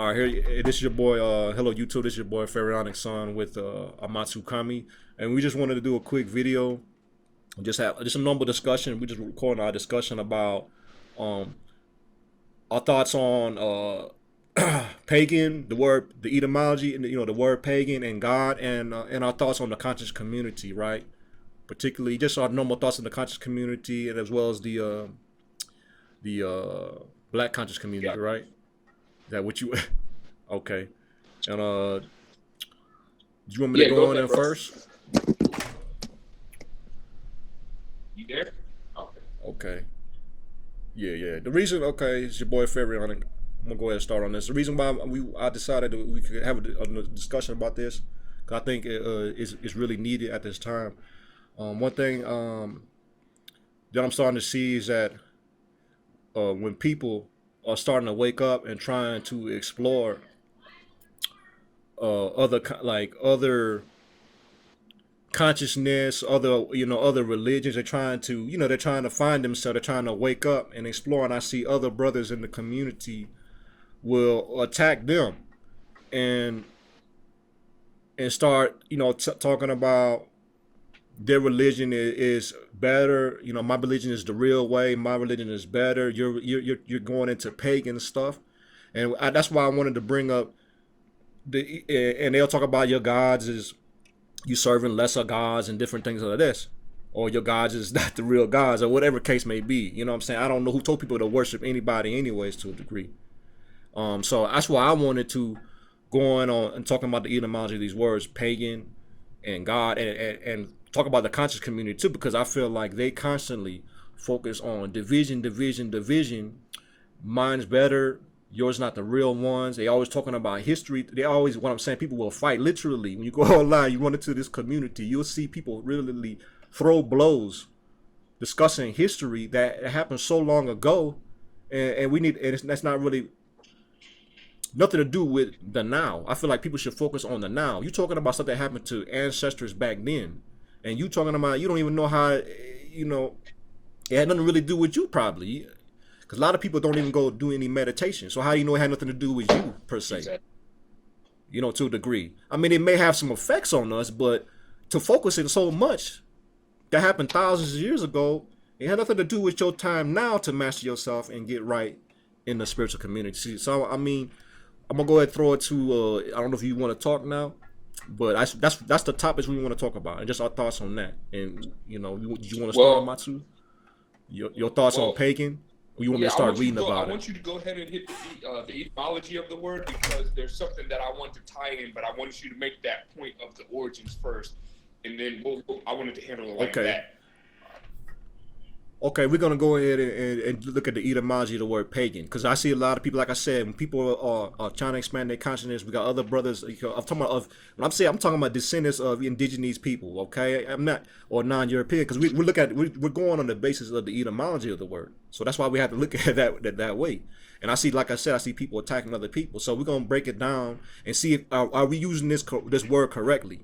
All right, here. This is your boy. Hello, YouTube. This is your boy Pharaonic Son with Amatsu-Kami, and we just wanted to do a quick video. Just a normal discussion. We just recording our discussion about um our thoughts on pagan, the etymology, and the word pagan and God, and our thoughts on the conscious community, right? Particularly, just our normal thoughts on the conscious community, and as well as the black conscious community, Yeah. right? Is that what you? Okay. And do you want me to Yeah, go go on ahead, in bro. first? You there? Okay. Okay. Yeah. The reason, okay, it's your boy Ferry. I'm gonna go ahead and start on this. The reason why I decided that we could have a discussion about this, because I think it's really needed at this time. One thing that I'm starting to see is that when people are starting to wake up and trying to explore other consciousness, other religions, they're trying to find themselves, they're trying to wake up and explore. And I see other brothers in the community will attack them and start talking about their religion is better. My religion is the real way. My religion is better. You're going into pagan stuff, and that's why I wanted to bring up and they'll talk about your gods is you serving lesser gods and different things like this, or your gods is not the real gods, or whatever case may be. You know what I'm saying? I don't know who told people to worship anybody anyways, to a degree. So that's why I wanted to go on and talking about the etymology of these words, pagan and God, and talk about the conscious community too, because I feel like they constantly focus on division. Mine's better, yours not the real ones. They always talking about history. They always, what I'm saying, people will fight literally. When you go online, you run into this community, you'll see people really throw blows discussing history that happened so long ago, and that's not really nothing to do with the now. I feel like people should focus on the now. You talking about stuff that happened to ancestors back then, and you talking about, you don't even know how, it had nothing to really do with you probably, because a lot of people don't even go do any meditation. So how do you know it had nothing to do with you per se? Exactly. To a degree. I mean, it may have some effects on us, but to focus it so much that happened thousands of years ago, it had nothing to do with your time now to master yourself and get right in the spiritual community. So I mean, I'm gonna go ahead and throw it to. I don't know if you want to talk now, but that's the topics we want to talk about, and just our thoughts on that. And do you want to start on Well, Matsu? Your thoughts on well, pagan? Or you want me yeah. to start reading I about it? want you to go ahead and hit the etymology of the word, because there's something that I want to tie in, but I want you to make that point of the origins first, and then I wanted to handle it like Okay. that. Okay, we're gonna go ahead and look at the etymology of the word pagan, because I see a lot of people, like I said, when people are trying to expand their consciousness. We got other brothers. I'm talking about I'm talking about descendants of indigenous people. Okay, I'm not, or non-European, because we're going on the basis of the etymology of the word. So that's why we have to look at that way. And I see, like I said, I see people attacking other people. So we're gonna break it down and see if are we using this word correctly.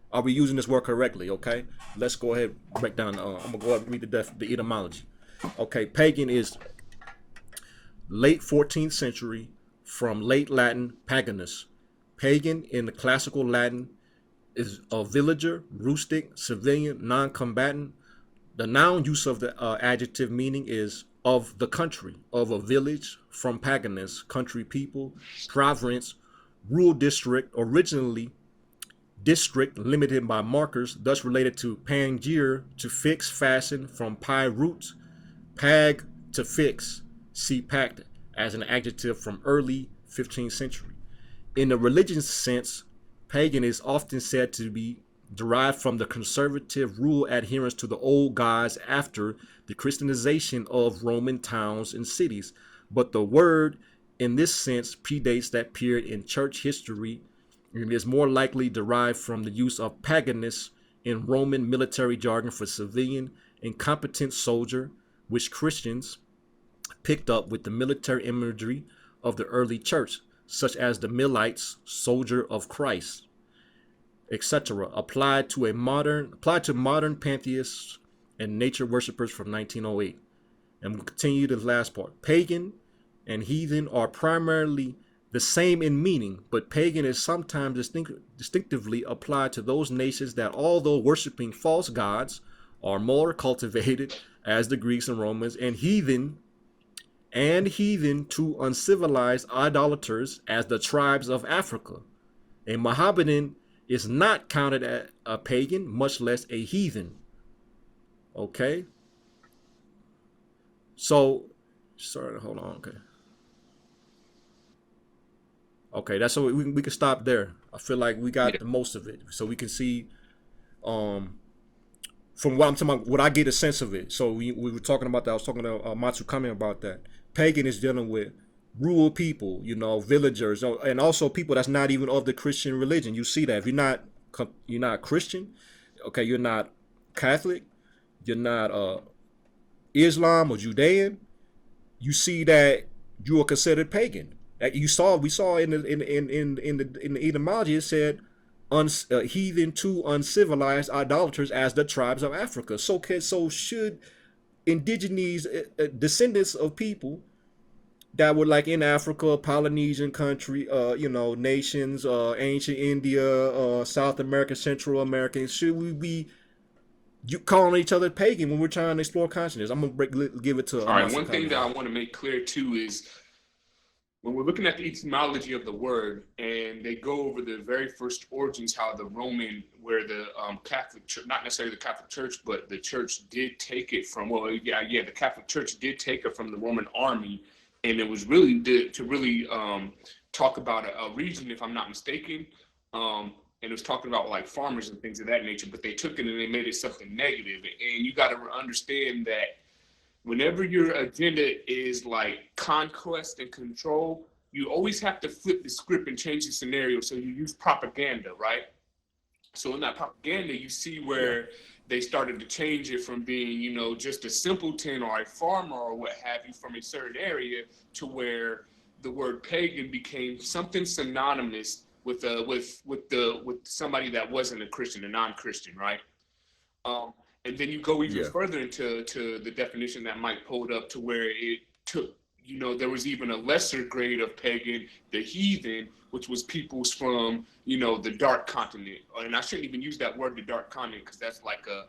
Are we using this word correctly? Okay, let's go ahead and break down. I'm gonna go ahead and read the etymology. Okay, pagan is late 14th century, from late Latin paganus. Pagan in the classical Latin is a villager, rustic, civilian, non-combatant. The noun use of the adjective meaning is of the country, of a village, from paganus, country people, province, rural district, originally district limited by markers, thus related to Pangier, to fix, fasten, from pi roots, pag, to fix, see pact, as an adjective from early 15th century. In the religious sense, pagan is often said to be derived from the conservative rule adherence to the old gods after the Christianization of Roman towns and cities, but the word in this sense predates that period in church history and is more likely derived from the use of paganus in Roman military jargon for civilian incompetent soldier, which Christians picked up with the military imagery of the early church, such as the Millites, soldier of Christ, etc., applied to modern pantheists and nature worshippers from 1908. And we'll continue the last part. Pagan and heathen are primarily the same in meaning, but pagan is sometimes distinctively applied to those nations that, although worshiping false gods, are more cultivated, as the Greeks and Romans, and heathen to uncivilized idolaters, as the tribes of Africa. A Mohammedan is not counted as a pagan, much less a heathen. Okay? So, sorry, hold on. Okay. Okay, that's so we can stop there. I feel like we Yeah. got the most of it. So we can see um from what I'm talking about, what I get a sense of it. So we were talking about that. I was talking to Amatsu-Kami about that. Pagan is dealing with rural people, villagers, and also people that's not even of the Christian religion. You see that if you're not Christian, okay, you're not Catholic, you're not Islam or Judean, you see that you are considered pagan. We saw in the etymology, it said heathen to uncivilized idolaters, as the tribes of Africa. So should indigenous descendants of people that were like in Africa, Polynesian country, nations, ancient India, South America, Central America, should we be calling each other pagan when we're trying to explore consciousness? I'm gonna give it to All right. Amasu One thing Kami. that I want to make clear too is when we're looking at the etymology of the word, and they go over the very first origins, how the Roman, where the Catholic Church, not necessarily the Catholic Church, but the church did take it from, well, yeah, the Catholic Church did take it from the Roman army, and it was really to really talk about a region, if I'm not mistaken, and it was talking about like farmers and things of that nature, but they took it and they made it something negative, and you got to understand that whenever your agenda is like conquest and control, you always have to flip the script and change the scenario. So you use propaganda, right? So in that propaganda, you see Yeah. where they started to change it from being, just a simpleton or a farmer or what have you from a certain area to where the word pagan became something synonymous with somebody that wasn't a Christian, a non-Christian, right? And then you go even Yeah. further into the definition that Mike pulled up to where it took, there was even a lesser grade of pagan, the heathen, which was peoples from, the dark continent. And I shouldn't even use that word, the dark continent, because that's like a,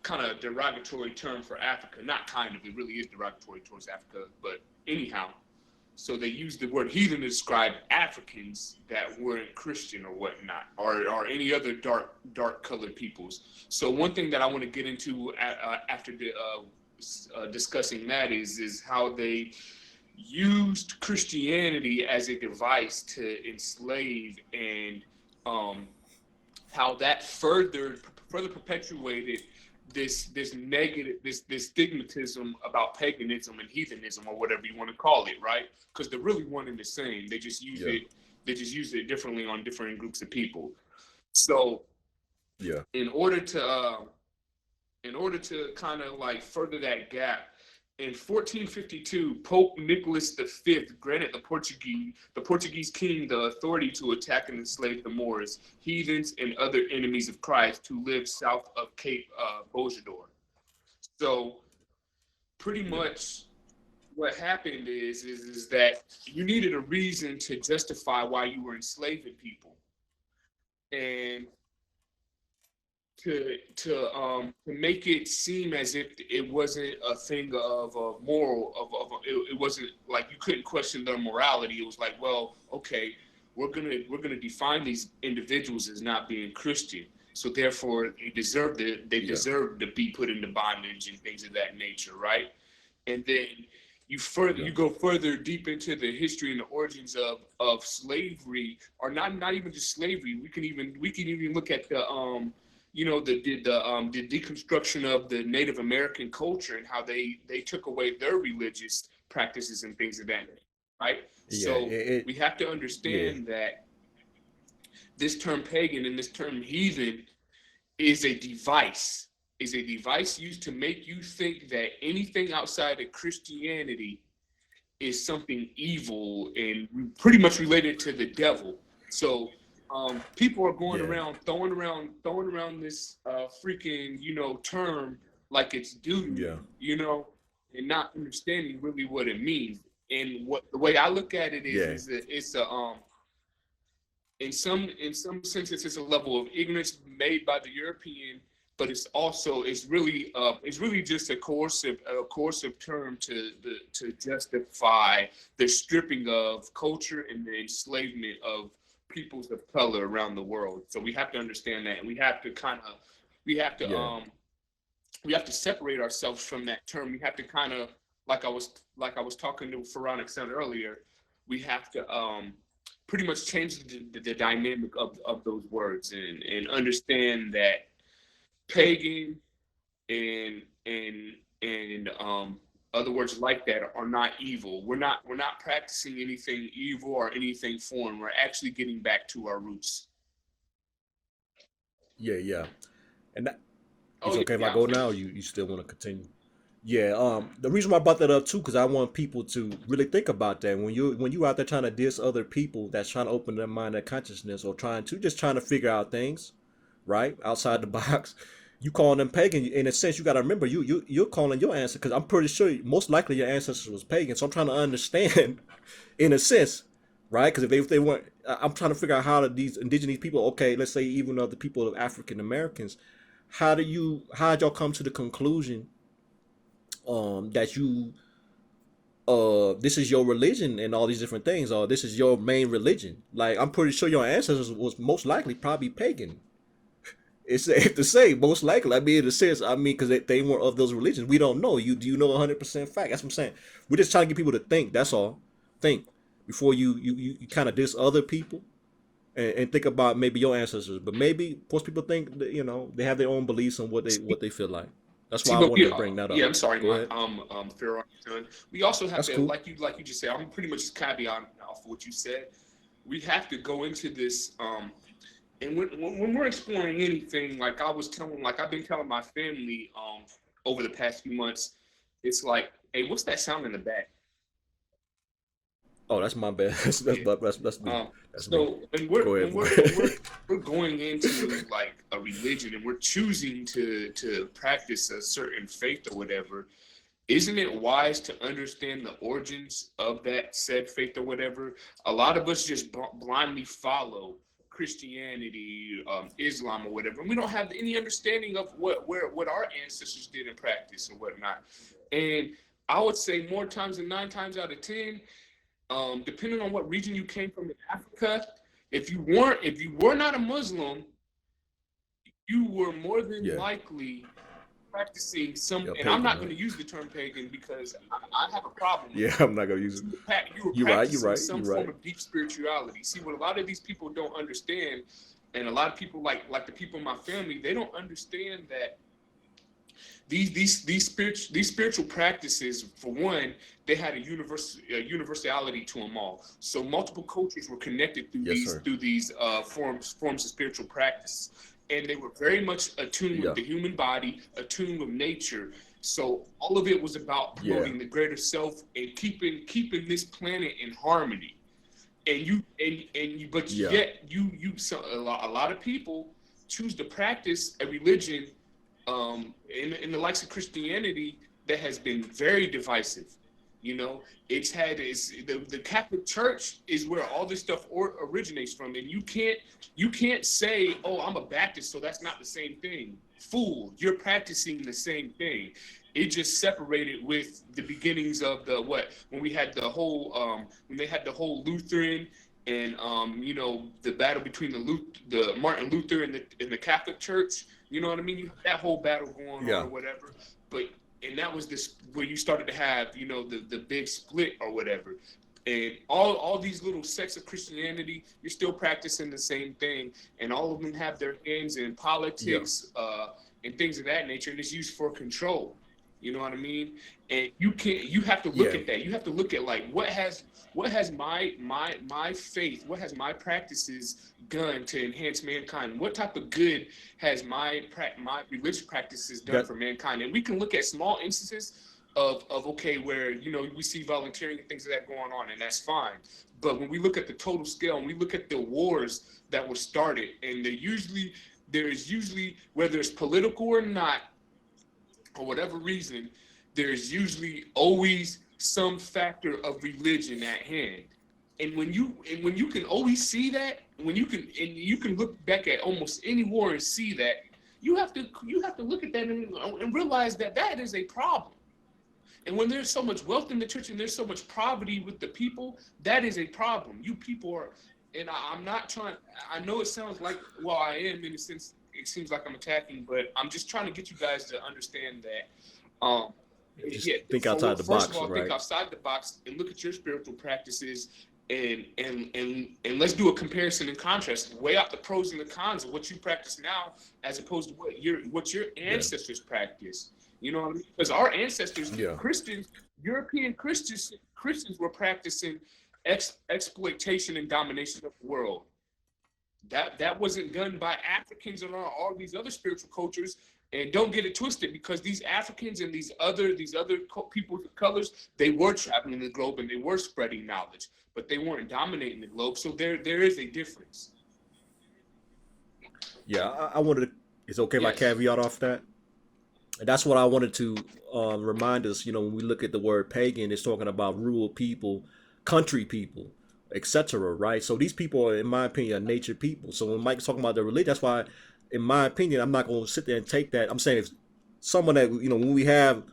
kind of derogatory term for Africa. Not kind of, it really is derogatory towards Africa. But anyhow, so they used the word heathen to describe Africans that weren't Christian or whatnot, or any other dark colored peoples. So one thing that I want to get into after discussing that is how they used Christianity as a device to enslave, and how that further perpetuated this negative this stigmatism about paganism and heathenism, or whatever you want to call it, right? Because they're really one and the same. Yeah. They just use it differently on different groups of people. So Yeah. in order to kind of like further that gap, in 1452, Pope Nicholas V granted the Portuguese king the authority to attack and enslave the Moors, heathens, and other enemies of Christ who lived south of Cape Bojador. So pretty Yeah. much what happened is that you needed a reason to justify why you were enslaving people, and to make it seem as if it wasn't a thing of a moral it wasn't like you couldn't question their morality. It was like, well, okay, we're gonna define these individuals as not being Christian, so therefore they Yeah. deserve to be put into bondage and things of that nature, right? And then Yeah. you go further deep into the history and the origins of slavery, or not even just slavery. We can even look at the deconstruction of the Native American culture and how they took away their religious practices and things of that nature, right? Yeah. So we have to Yeah. understand that this term pagan and this term heathen is a device, used to make you think that anything outside of Christianity is something evil and pretty much related to the devil. So people are going Yeah. around throwing around this freaking term like it's doo, Yeah. and not understanding really what it means. And what the way I look at it Yeah. is that it's a in some senses it's a level of ignorance made by the European, but it's really just a coercive term to justify the stripping of culture and the enslavement of peoples of color around the world. So we have to understand that, and we have to Yeah. separate ourselves from that term. We have to kind of, like I was talking to Faronic Son earlier, we have to pretty much change the dynamic of those words, and understand that pagan and other words like that are not evil. We're not practicing anything evil or anything foreign. We're actually getting back to our roots. Yeah. Yeah. And that, Oh it's yeah, okay if I yeah, I'm go now, or finished. you still want to continue? Yeah, the reason why I brought that up too, because I want people to really think about that when you out there trying to diss other people that's trying to open their mind, their consciousness, or trying to figure out things, right, outside the box. You calling them pagan in a sense. You got to remember you're calling your ancestors, because I'm pretty sure most likely your ancestors was pagan. So I'm trying to understand, in a sense, right? Because if they weren't, I'm trying to figure out how these indigenous people, okay, let's say even the people of African Americans, how'd y'all come to the conclusion that this is your religion and all these different things, or this is your main religion? Like, I'm pretty sure your ancestors was most likely probably pagan. It's safe to say most likely. I mean, in a sense, I mean, because they weren't of those religions. We don't know. Do you know 100% fact? That's what I'm saying. We're just trying to get people to think. That's all. Think before you kind of diss other people, and think about maybe your ancestors. But maybe most people think that, they have their own beliefs on what they feel like. That's See, why I but wanted we, to bring that yeah, up. I'm sorry, Go my ahead. Pharaoh son. We also have That's to, cool. like you just said, I'm pretty much just caveat off of what you said. We have to go into this, and when we're exploring anything, like I've been telling my family, over the past few months, it's like, hey, what's that sound in the back? Oh, that's my bad. Yeah. That's me. That's me. So when we're Go ahead, when bro. we're when we're we're going into like a religion and we're choosing to practice a certain faith or whatever, isn't it wise to understand the origins of that said faith or whatever? A lot of us just blindly follow Christianity, Islam, or whatever, and we don't have any understanding of what our ancestors did in practice or whatnot. And I would say more times than 9 times out of 10, depending on what region you came from in Africa, if you were not a Muslim, you were more than Yeah. likely practicing some, Yeah, and I'm pagan, not going right? to use the term pagan because I have a problem with Yeah, it. I'm not gonna use it. You were You're right. You're practicing right. some You're form right. of deep spirituality. See, what a lot of these people don't understand, and a lot of people like the people in my family, they don't understand that these spiritual practices, for one, they had a universality to them all. So multiple cultures were connected through Yes, these sir. forms of spiritual practice, and they were very much attuned with Yeah. the human body, attuned with nature. So all of it was about Yeah. promoting the greater self and keeping this planet in harmony. But Yeah. yet so a lot of people choose to practice a religion, in the likes of Christianity, that has been very divisive. You know, the Catholic Church is where all this stuff originates from, and you can't say, oh, I'm a Baptist, so that's not the same thing. Fool, you're practicing the same thing. It just separated with the beginnings of the what when we had the whole when they had the whole Lutheran and the battle between the Martin Luther and the Catholic Church. You know what I mean? You have that whole battle going on Yeah. or whatever. But and that was this where you started to have the big split or whatever. And all these little sects of Christianity, you're still practicing the same thing, and all of them have their hands in Yeah. politics, and things of that nature, and it's used for control. You know what I mean? And you have to look Yeah. at that. You have to look at like what has my faith, what has my practices done to enhance mankind? What type of good has my religious practices done Got. for mankind? And we can look at small instances of okay, where we see volunteering and things of that going on, and that's fine. But when we look at the total scale and we look at the wars that were started, and there is usually, whether it's political or not, for whatever reason, there's usually always some factor of religion at hand. And when you can always see that, when you can look back at almost any war and see that, you have to look at that and realize that that is a problem. And when there's so much wealth in the church and there's so much poverty with the people, that is a problem. You people are, and I'm not trying, I know it sounds like, well, I am in a sense, it seems like I'm attacking, but I'm just trying to get you guys to understand that. Just think outside the box, first of all, right? think outside the box and look at your spiritual practices and let's do a comparison and contrast. Weigh out the pros and the cons of what you practice now as opposed to what your ancestors practice. You know what I mean? Because our ancestors, Christians, European Christians were practicing exploitation and domination of the world. That wasn't done by Africans and all these other spiritual cultures. And don't get it twisted, because these Africans and these other people of colors, they were traveling the globe and they were spreading knowledge, but they weren't dominating the globe. So there is a difference. Yeah, I wanted to, it's okay if I caveat off that? And that's what I wanted to remind us, when we look at the word pagan, it's talking about rural people, country people, etc., right? So these people are, in my opinion, are nature people. So when Mike's talking about the religion, that's why, in my opinion, I'm not going to sit there and take that. I'm saying if someone that, when we have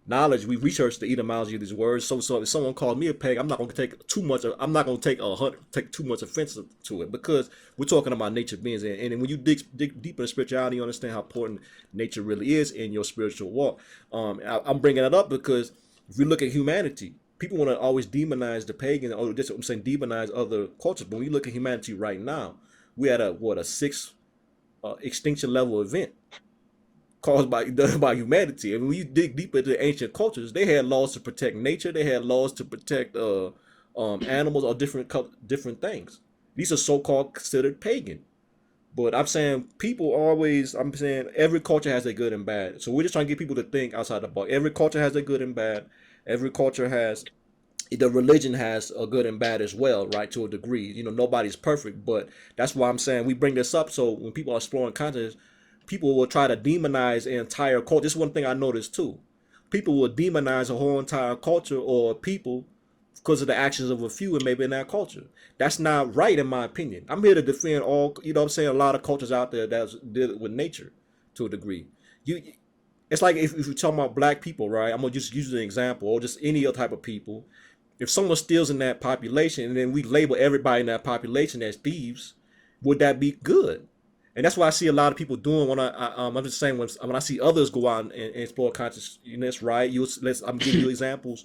knowledge, we research the etymology of these words. So if someone calls me a pagan, I'm not going to take too much. I'm not going to take too much offense to it, because we're talking about nature beings. And when you dig deeper in spirituality, you understand how important nature really is in your spiritual walk. I'm bringing it up because if we look at humanity, people want to always demonize the pagan, or just I'm saying demonize other cultures. But when we look at humanity right now, we had a sixth extinction level event caused by humanity. And when you dig deeper into ancient cultures, they had laws to protect nature. They had laws to protect animals or different things. These are so-called considered pagan. But I'm saying I'm saying every culture has their good and bad. So we're just trying to get people to think outside the box. Every culture has their good and bad. Every culture has, the religion has a good and bad as well, right? To a degree. Nobody's perfect, but that's why I'm saying we bring this up. So when people are exploring consciousness, people will try to demonize an entire culture. This is one thing I noticed too. People will demonize a whole entire culture or people because of the actions of a few and maybe in that culture. That's not right, in my opinion. I'm here to defend all, I'm saying, a lot of cultures out there that's deal with nature to a degree. It's like if you're talking about black people, right? I'm going to just use an example, or just any other type of people. If someone steals in that population and then we label everybody in that population as thieves, would that be good? And that's why I see a lot of people doing when I'm just saying when I see others go out and explore consciousness, right? I'm giving you examples.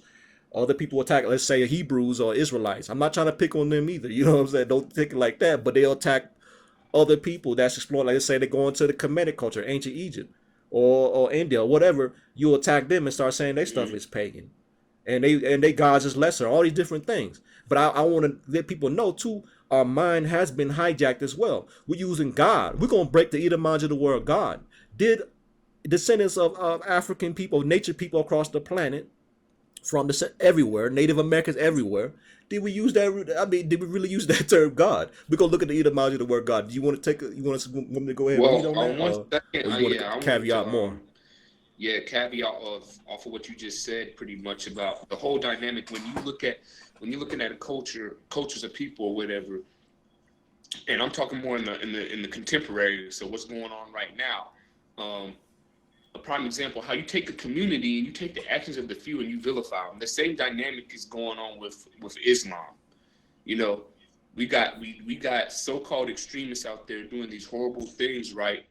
Other people attack, let's say, Hebrews or Israelites. I'm not trying to pick on them either. You know what I'm saying? Don't think it like that. But they'll attack other people that's exploring. Like, let's say they go into the Kemetic culture, ancient Egypt, or India, or whatever. You attack them and start saying their stuff is pagan, and they gods is lesser. All these different things. But I want to let people know too. Our mind has been hijacked as well. We're using God. We're going to break the etymology of the word God. Did descendants of African people, nature people across the planet, from everywhere, Native Americans everywhere, did we use that? I mean, did we really use that term God? We're going to look at the etymology of the word God. Do you want to want me to go ahead and read on that? One second, or you want to caveat more? Yeah, caveat off of what you just said, pretty much about the whole dynamic. When you're looking at a cultures of people or whatever, and I'm talking more in the contemporary. So what's going on right now? A prime example: how you take a community and you take the actions of the few and you vilify them. The same dynamic is going on with Islam. We got so-called extremists out there doing these horrible things, right?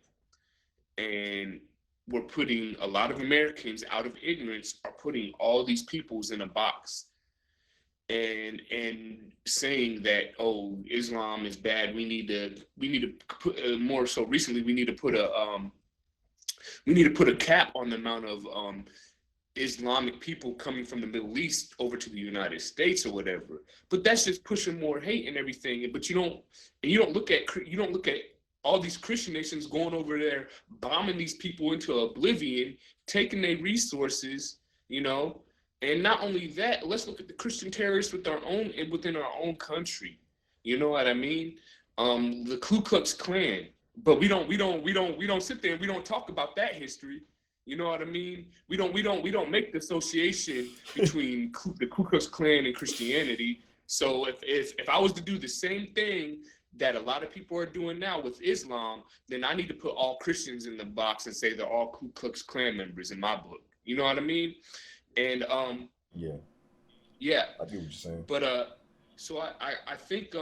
And we're putting a lot of Americans, out of ignorance, are putting all these peoples in a box and saying that, oh, Islam is bad. We need to put more so recently. We need to put a cap on the amount of Islamic people coming from the Middle East over to the United States or whatever. But that's just pushing more hate and everything. But you don't look at all these Christian nations going over there, bombing these people into oblivion, taking their resources, and not only that, let's look at the Christian terrorists within our own country. You know what I mean? The Ku Klux Klan. But we don't sit there and we don't talk about that history. You know what I mean? We don't make the association between the Ku Klux Klan and Christianity. So if I was to do the same thing that a lot of people are doing now with Islam, then I need to put all Christians in the box and say they're all Ku Klux Klan members in my book. You know what I mean? And Yeah, yeah, I get what you're saying. but so I think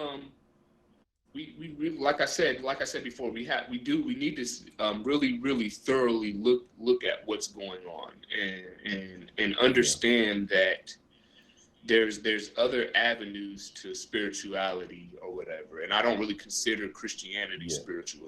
we really, like I said before, we need to really thoroughly look at what's going on and Yeah, understand that there's other avenues to spirituality or whatever. And I don't really consider Christianity yeah,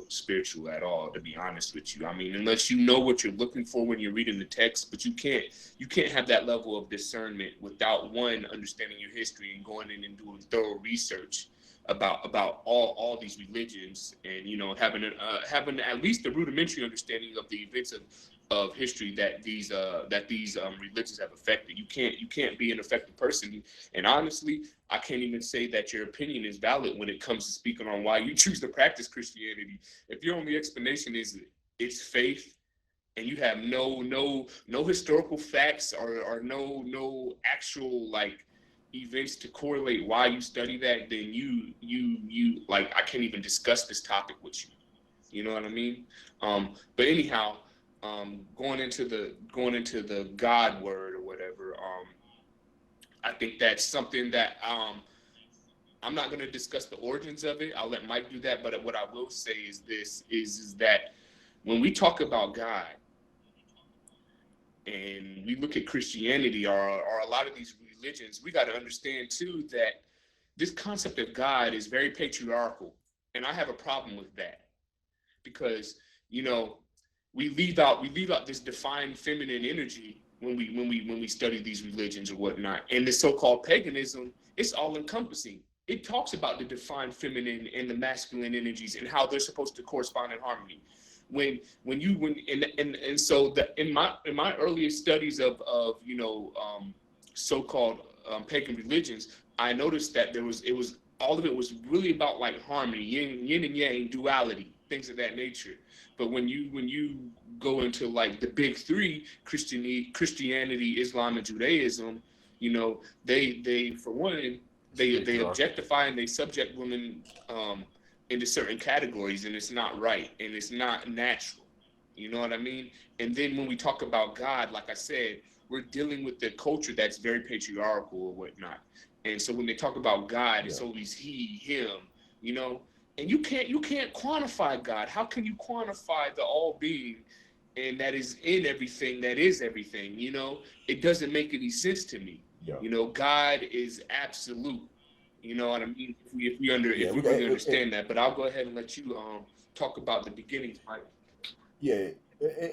spiritual at all, to be honest with you. I mean, unless you know what you're looking for when you're reading the text, but you can't have that level of discernment without, one, understanding your history and going in and doing thorough research about all these religions, and having at least a rudimentary understanding of the events of history that these religions have affected. You can't be an affected person, and honestly, I can't even say that your opinion is valid when it comes to speaking on why you choose to practice Christianity. If your only explanation is it's faith, and you have no historical facts or no actual like events to correlate why you study that, then you like, I can't even discuss this topic with you. You know what I mean? But anyhow, going into the God word or whatever, I think that's something that I'm not going to discuss the origins of it. I'll let Mike do that. But what I will say is this: is that when we talk about God and we look at Christianity or a lot of these religions, we got to understand too that this concept of God is very patriarchal, and I have a problem with that because we leave out this defined feminine energy when we study these religions or whatnot. And the so-called paganism, it's all encompassing. It talks about the defined feminine and the masculine energies and how they're supposed to correspond in harmony. So that in my earliest studies of so-called pagan religions, I noticed that all of it was really about like harmony, yin and yang, duality, things of that nature. But when you go into like the big three, Christianity, Islam, and Judaism, they for one, they objectify and they subject women into certain categories, and it's not right and it's not natural. You know what I mean? And then when we talk about God, like I said, we're dealing with the culture that's very patriarchal or whatnot. And so when they talk about God, yeah, it's always he, him, you know. And you can't quantify God. How can you quantify the all being and that is in everything, that is everything, It doesn't make any sense to me. yeah, God is absolute. You know what I mean? yeah. If we We got, really understand that. But I'll go ahead and let you talk about the beginnings, Mike. yeah,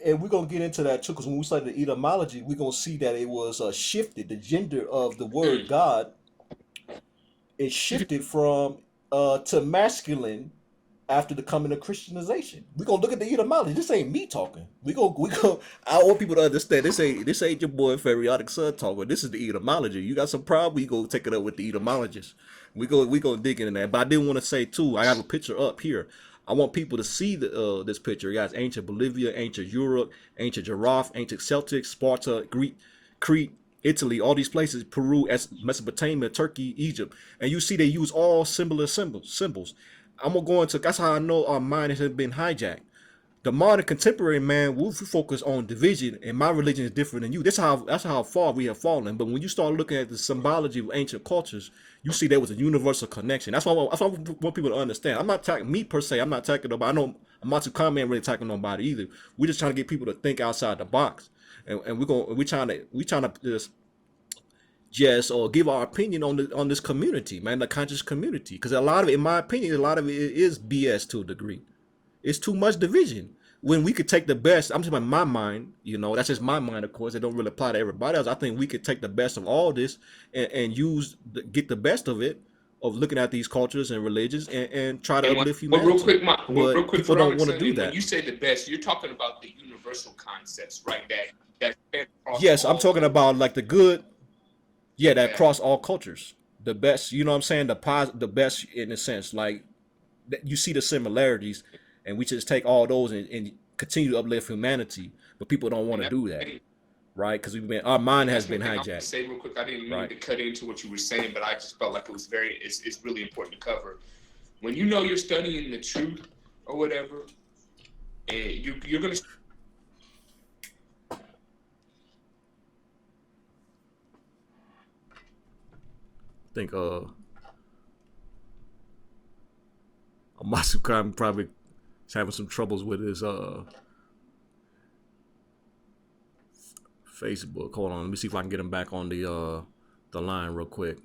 and we're gonna get into that too, because when we study the etymology, we're gonna see that it was shifted. The gender of the word Mm. God is shifted from to masculine after the coming of Christianization. We're gonna look at the etymology. This ain't me talking. We go. I want people to understand this ain't your boy Periodic Sun talking. This is the etymology. You got some problem, we go take it up with the etymologist. We go dig into that. But I did want to say too, I have a picture up here. I want people to see this picture. You guys, ancient Bolivia, ancient Europe, ancient Giraffe, ancient Celtic, Sparta, Greek, Crete, Italy, all these places, Peru, Mesopotamia, Turkey, Egypt, and you see they use all similar symbols. I'm gonna go into that's how I know our mind has been hijacked. The modern contemporary man will focus on division, and my religion is different than you. That's how far we have fallen. But when you start looking at the symbology of ancient cultures, you see there was a universal connection. That's why I want people to understand. I'm not attacking me per se. I'm not attacking nobody. I know Amatsu-Kami ain't really attacking nobody either. We're just trying to get people to think outside the box, and we're trying to just or give our opinion on this community, man, the conscious community. Because a lot of it, in my opinion, a lot of it is BS to a degree. It's too much division. When we could take the best, I'm just about my mind, that's just my mind, of course. It don't really apply to everybody else. I think we could take the best of all this and get the best of it, of looking at these cultures and religions and try to And uplift but humanity. real But quick people for don't want to Robinson, do and when that. you say the best, you're talking about the universal concepts, right? That span across Yes, I'm all talking cultures. about like the good, yeah, that Okay. cross all cultures. The best, you know what I'm saying? The best in a sense, like you see the similarities, and we just take all those and continue to uplift humanity, but people don't want And to that, do that, and, right? Because our mind and has that's been one thing I want to hijacked, say real quick. I didn't mean right? to cut into what you were saying, but I just felt like it was it's really important to cover. When you know you're studying the truth or whatever, and you're going to I think Amatsu-Kami probably is having some troubles with his Facebook. Hold on, let me see if I can get him back on the line real quick.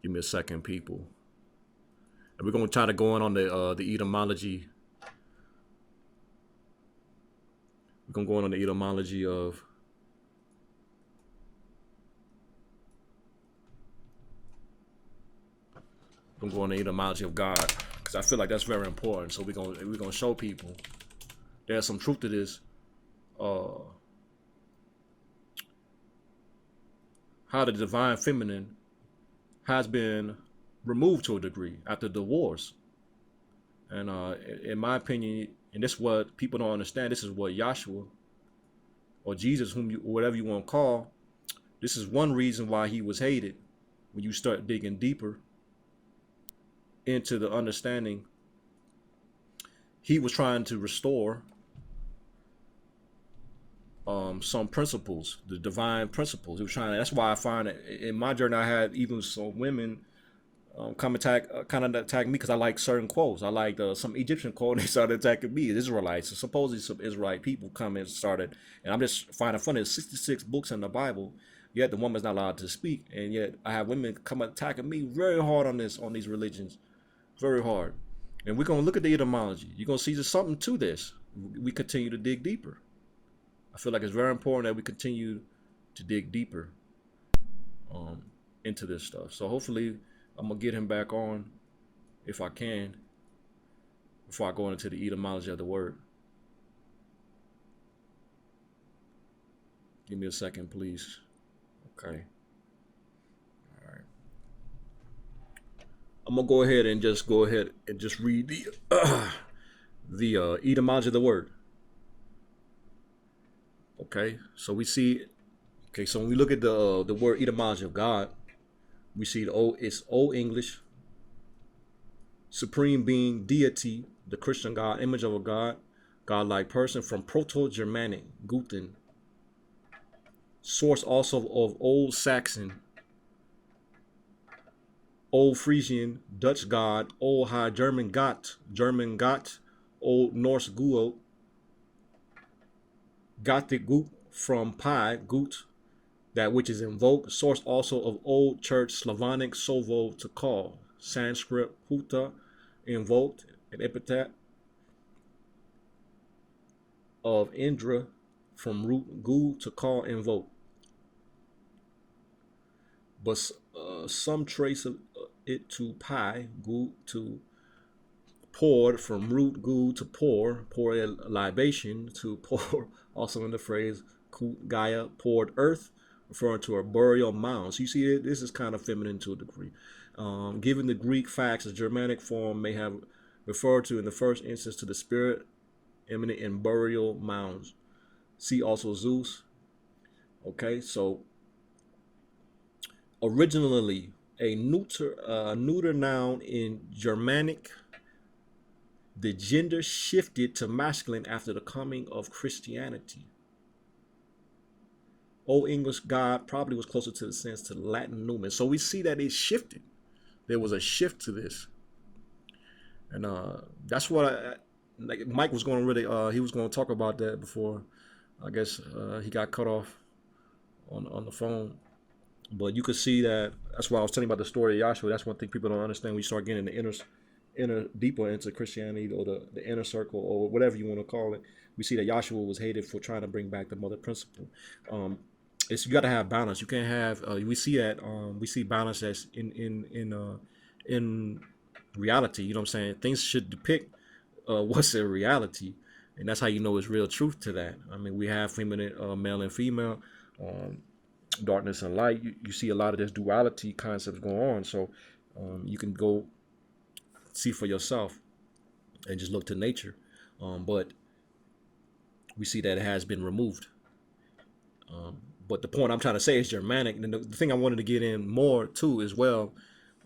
Give me a second, people. And we're gonna try to go in on the etymology. We're gonna go in on the etymology of I'm going to etymology of God because I feel like that's very important. So we're gonna show people there's some truth to this. How the divine feminine has been removed to a degree after the wars, and in my opinion, and this is what people don't understand. This is what Yahshua or Jesus, whom you whatever you want to call, this is one reason why he was hated. When you start digging deeper into the understanding, he was trying to restore some principles, the divine principles. He was trying. That's why I find that in my journey, I had even some women come kind of attack me because I like certain quotes. I like some Egyptian quote. They started attacking me, Israelites. So supposedly some Israelite people come and started, and I'm just finding funny. There's 66 books in the Bible, yet the woman's not allowed to speak, and yet I have women come attacking me very hard on these religions, very hard. And we're gonna look at the etymology. You're gonna see there's something to this. We continue to dig deeper. I feel like it's very important that we continue to dig deeper into this stuff. So hopefully I'm gonna get him back on if I can before I go into the etymology of the word. Give me a second, please. Okay. All right. I'm gonna go ahead and just read the etymology of the word. Okay. So we see. Okay. So when we look at the word etymology of God, we see it's Old English, supreme being, deity, the Christian God, image of a God, godlike person, from Proto-Germanic, Guten, source also of Old Saxon, Old Frisian, Dutch God, Old High German Gott, Old Norse Guot, Gothic Gut from Pi, Gut, that which is invoked, source also of Old Church Slavonic Sovo to call, Sanskrit Huta, invoked, an epithet of Indra from root Gu to call, invoke. But some trace of it to Pi, Gu to poured, from root Gu to pour a libation, to pour, also in the phrase Gaia, poured earth, referring to a burial mound. So you see, this is kind of feminine to a degree. Given the Greek facts, the Germanic form may have referred to in the first instance to the spirit imminent in burial mounds. See also Zeus. Okay, so originally a neuter noun in Germanic, the gender shifted to masculine after the coming of Christianity. Old English God probably was closer to the sense to Latin numen. So we see that it shifted. There was a shift to this, and that's what like Mike was going to really. He was going to talk about that before. I guess he got cut off on the phone. But you could see that. That's why I was telling you about the story of Yahshua. That's one thing people don't understand when you start getting the inner deeper into Christianity, or the inner circle, or whatever you want to call it. We see that Yahshua was hated for trying to bring back the mother principle. You got to have balance. You can't have. We see that. We see balance as in reality. You know what I'm saying? Things should depict what's in reality, and that's how you know it's real truth to that. I mean, we have feminine, male and female. Darkness and light. You see a lot of this duality concepts going on. So you can go see for yourself and just look to nature. But we see that it has been removed. But the point I'm trying to say is Germanic, and the thing I wanted to get in more too as well.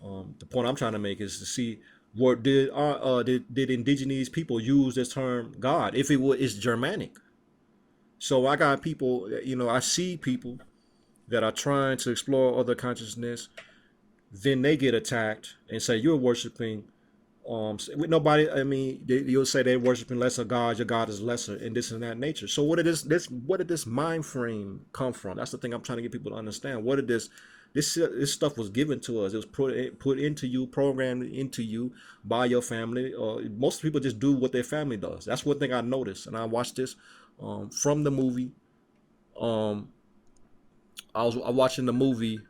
The point I'm trying to make is to see what did indigenous people use this term God if it was it's Germanic. So I got people, I see people that are trying to explore other consciousness, then they get attacked and say you're worshiping with nobody. I mean, you'll say they're worshiping lesser gods. Your God is lesser, and this and that nature. So, what did this mind frame come from? That's the thing I'm trying to get people to understand. What did this stuff was given to us? It was put into you, programmed into you by your family. Most people just do what their family does. That's one thing I noticed, and I watched this from the movie. Um, I was watching the movie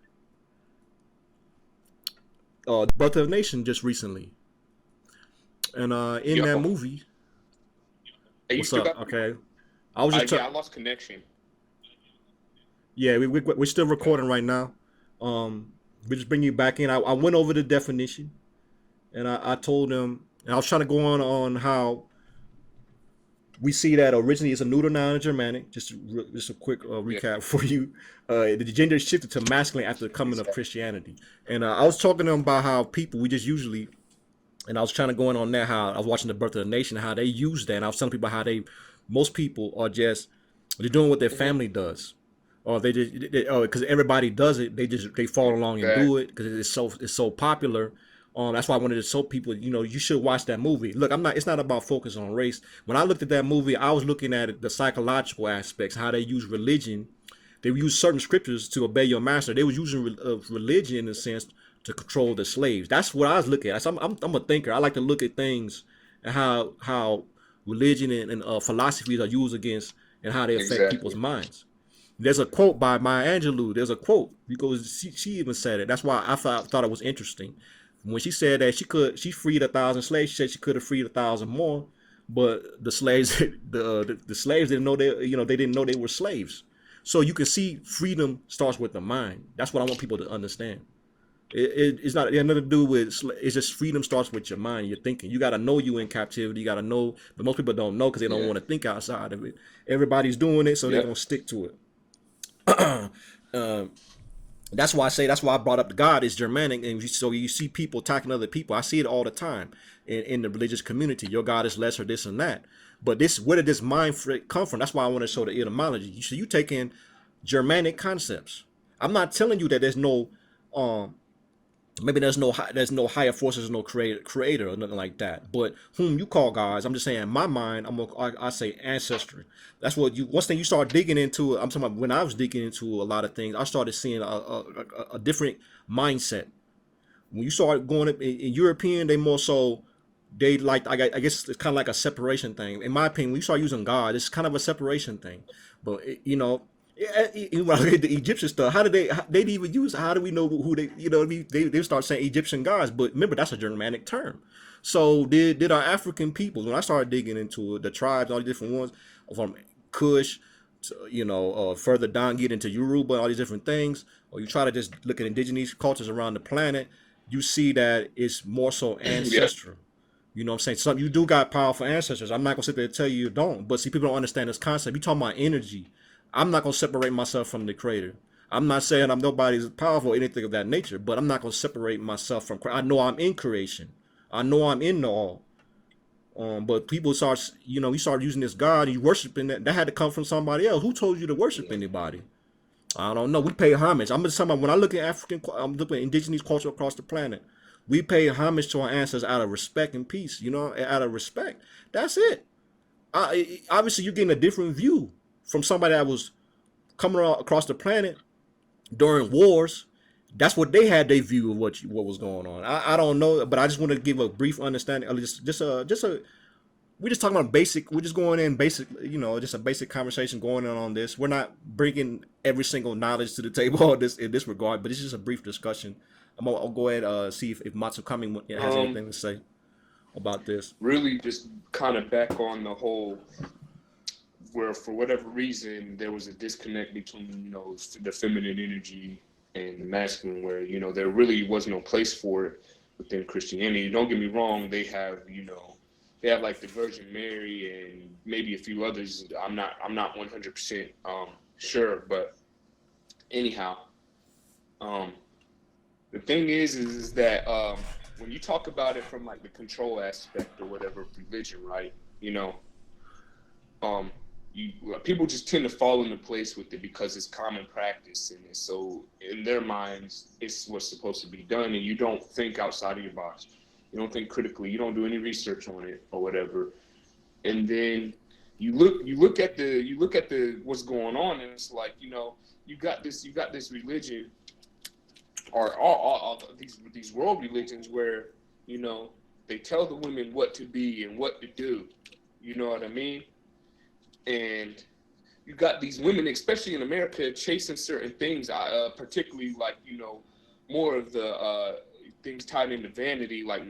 Birth of a Nation just recently, and in that Yo, movie, hey, you what's still up? got me? Okay, I was just Yeah, I lost connection. yeah, we're still recording right now. We just bring you back in. I went over the definition, and I told them, and I was trying to go on how we see that originally it's a neuter noun in Germanic. Just a quick Yeah, recap for you. The gender shifted to masculine after the coming of exactly. Christianity, and I was talking to them about how people we just usually, and I was trying to go in on that how I was watching the Birth of the Nation, how they use that, and I was telling people how most people are just they're doing what their Hmm. family does, or they just because everybody does it, they follow along and do Exactly. it because it's so popular. That's why I wanted to show people, you should watch that movie. Look, it's not about focus on race. When I looked at that movie, I was looking at the psychological aspects, how they use religion. They would use certain scriptures to obey your master. They was using religion in a sense to control the slaves. That's what I was looking at. So I'm a thinker. I like to look at things and how religion and philosophies are used against and how they affect people's Exactly. minds. There's a quote by Maya Angelou. There's a quote because she even said it. That's why I thought it was interesting. When she said that she freed 1,000 slaves, she said she could have freed 1,000 more, but the slaves the slaves didn't know they didn't know they were slaves. So you can see freedom starts with the mind. That's what I want people to understand. It's not, it has nothing to do with, it's just freedom starts with your mind, your thinking. You got to know you in captivity. You got to know, but most people don't know because they don't Yeah. want to think outside of it. Everybody's doing it, so they're Yep. going to stick to it. That's why I brought up the God is Germanic, and so you see people attacking other people. I see it all the time in the religious community. Your God is lesser, this and that. But where did this mind freak come from? That's why I want to show the etymology. So you take in Germanic concepts. I'm not telling you that there's no um maybe there's no higher forces, no creator or nothing like that. But whom you call gods, I'm just saying in my mind, I say ancestry. That's what you once thing you start digging into it. I'm talking about when I was digging into a lot of things, I started seeing a different mindset. When you start going up in European, they more so they like I guess it's kind of like a separation thing. In my opinion, when you start using God, it's kind of a separation thing. But when I read the Egyptian stuff, how did they even use? How do we know who they? What I mean, they start saying Egyptian gods, but remember that's a Germanic term. So did our African peoples when I started digging into it, the tribes, all the different ones from Kush, to, further down get into Yoruba, all these different things, or you try to just look at indigenous cultures around the planet, you see that it's more so Yeah. ancestral. You know what I'm saying? Some you do got powerful ancestors. I'm not gonna sit there and tell you you don't. But see, people don't understand this concept. You talking about energy. I'm not gonna separate myself from the creator. I'm not saying I'm nobody's powerful or anything of that nature, but I'm not gonna separate myself from. I know I'm in creation. I know I'm in the all. But people start, you start using this God, you worshiping that. That had to come from somebody else. Who told you to worship anybody? I don't know. We pay homage. I'm just talking about when I look at I'm looking at indigenous culture across the planet. We pay homage to our ancestors out of respect and peace. Out of respect. That's it. Obviously, you're getting a different view from somebody that was coming across the planet during wars. That's what they had their view of what was going on. I don't know, but I just want to give a brief understanding. Just a we're just talking about basic. We're just going in basic, just a basic conversation going on this. We're not bringing every single knowledge to the table in this regard, but it's just a brief discussion. I'll go ahead see if Amatsu-Kami has Um, anything to say about this. really just kind of back on the whole where for whatever reason there was a disconnect between the feminine energy and the masculine, where there really was no place for it within Christianity. Don't get me wrong, they have they have like the Virgin Mary and maybe a few others. I'm not 100% sure, but anyhow, um, the thing is that when you talk about it from like the control aspect or whatever of religion, right? You know, um, you people just tend to fall into place with it because it's common practice and it's so in their minds it's what's supposed to be done, and you don't think outside of your box. You don't think critically. You don't do any research on it or whatever, and then you look at the what's going on, and it's like, you know, you got this religion or all these world religions where, you know, they tell the women what to be and what to do. You know what I mean? And you got these women, especially in America, chasing certain things, particularly like, you know, more of the things tied into vanity, like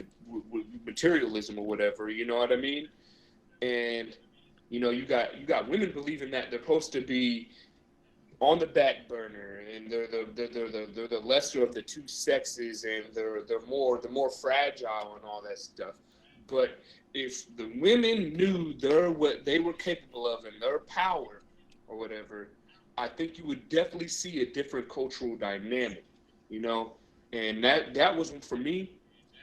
materialism or whatever. You know what I mean? And you know, you got women believing that they're supposed to be on the back burner, and they're the lesser of the two sexes, and they're the more fragile and all that stuff. But if the women knew what they were capable of and their power or whatever, I think you would definitely see a different cultural dynamic, you know. And that was, for me,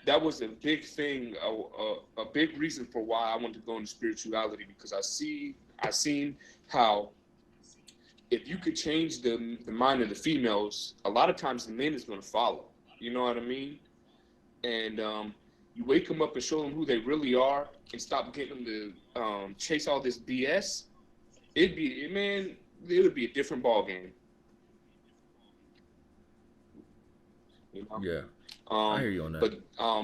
that was a big thing, a big reason for why I wanted to go into spirituality, because I seen how if you could change the mind of the females, a lot of times the men is going to follow. You know what I mean? And you wake them up and show them who they really are, and stop getting them to chase all this BS. It would be a different ball game. You know? Yeah, I hear you on that. But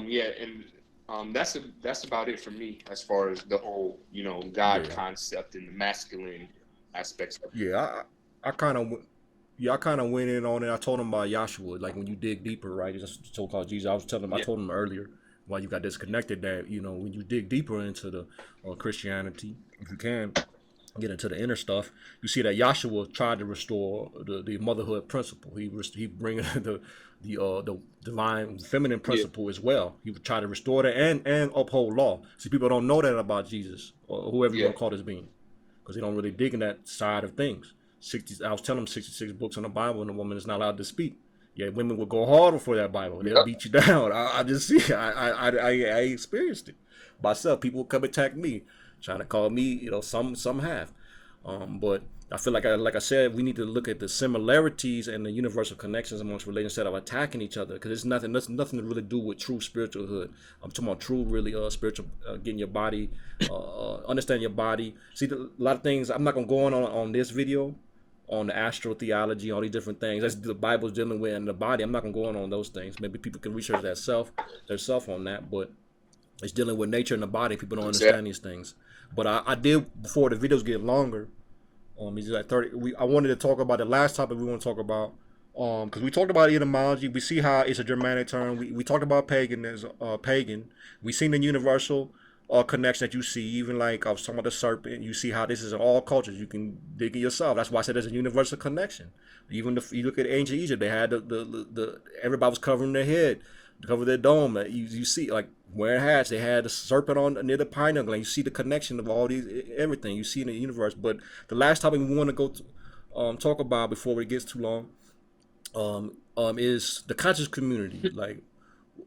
yeah, and that's about it for me as far as the whole, you know, God concept and the masculine aspects of it. Yeah, I kind of went in on it. I told him about Yahshua, like when you dig deeper, right? It's so-called Jesus. I told him earlier why you got disconnected, that, you know, when you dig deeper into the Christianity, if you can get into the inner stuff, you see that Yahshua tried to restore the motherhood principle. He bringing the divine feminine principle as well. He would try to restore that and uphold law. See, people don't know that about Jesus, or whoever you want to call this being, because they don't really dig in that side of things. I was telling them 66 books in the Bible, and a woman is not allowed to speak. Yeah, women will go harder for that Bible. They'll beat you down. I just see. I experienced it myself. People will come attack me, trying to call me. You know, some have. But I feel like I said, we need to look at the similarities and the universal connections amongst religions instead of attacking each other, because it's nothing to really do with true spiritualhood. I'm talking about true, really spiritual, getting your body, understand your body. See, a lot of things. I'm not gonna go on this video on the astral theology, all these different things. That's the Bible's dealing with, and the body. I'm not gonna go on those things. Maybe people can research their self on that, but it's dealing with nature and the body. People don't understand these things. But I did, before the videos get longer. It's like 30. I wanted to talk about the last topic we want to talk about, because we talked about etymology. We see how it's a Germanic term. We talked about pagan as pagan. We seen the universal connection that you see. Even like I was talking about the serpent. You see how this is in all cultures. You can dig it yourself. That's why I said there's a universal connection. Even if you look at ancient Egypt, they had the everybody was covering their head, cover their dome. You see, like, wearing hats, they had a serpent on near the pineal gland. You see the connection of all these, everything you see in the universe. But the last topic we want to go to talk about before it gets too long is the conscious community. Like,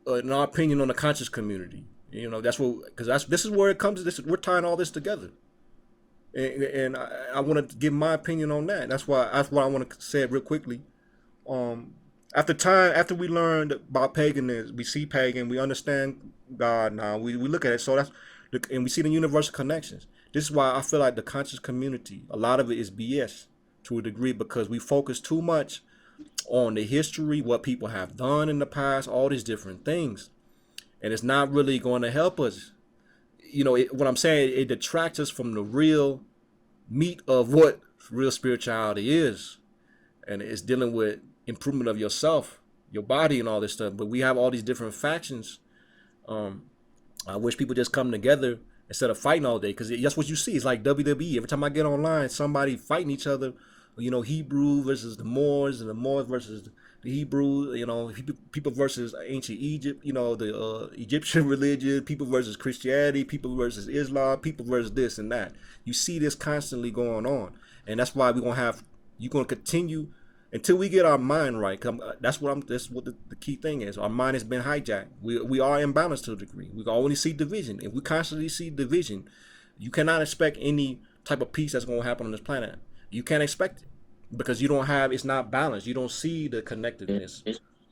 in our opinion on the conscious community, you know, that's what, because this is where it comes. We're tying all this together, and I want to give my opinion on that. That's why I want to say it real quickly. After we learned about paganism, we see pagan, we understand God now. We look at it, and we see the universal connections. This is why I feel like the conscious community, a lot of it is BS to a degree, because we focus too much on the history, what people have done in the past, all these different things, and it's not really going to help us. You know, what I'm saying, it detracts us from the real meat of what real spirituality is, and it's dealing with improvement of yourself, your body, and all this stuff. But we have all these different factions. I wish people just come together instead of fighting all day, because that's what you see. It's like WWE. Every time I get online, somebody fighting each other. You know, Hebrew versus the Moors, and the Moors versus the Hebrew, people versus ancient Egypt, the Egyptian religion, people versus Christianity, people versus Islam, people versus this and that. You see this constantly going on, and that's why you're gonna continue until we get our mind right. That's what the key thing is. Our mind has been hijacked. We are imbalanced to a degree. We can only see division. If we constantly see division, you cannot expect any type of peace that's gonna happen on this planet. You can't expect it because it's not balanced. You don't see the connectedness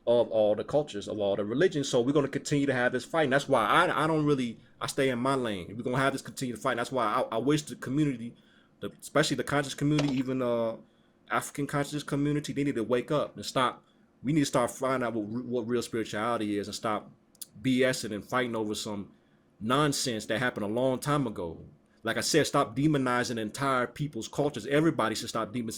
of all the cultures, of all the religions. So we're going to continue to have this fight. And that's why I stay in my lane. We're going to have this continued fight. And that's why I wish the community, especially the conscious community, even African conscious community, they need to wake up and stop. We need to start finding out what real spirituality is and stop BSing and fighting over some nonsense that happened a long time ago. Like I said, stop demonizing entire people's cultures. Everybody should stop demon,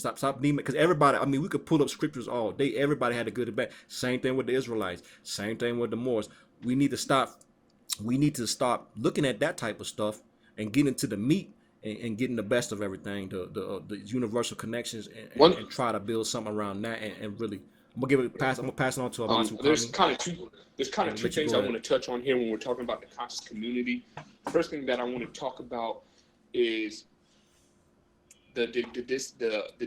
because everybody. I mean, we could pull up scriptures all day. Everybody had a good and bad. Same thing with the Israelites. Same thing with the Moors. We need to stop. We need to stop looking at that type of stuff and get into the meat and getting the best of everything, the universal connections, and try to build something around that. And really, I'm gonna pass it on to Amatsu-Kami. There's kind of two things I want to touch on here when we're talking about the conscious community. The first thing that I want to talk about is the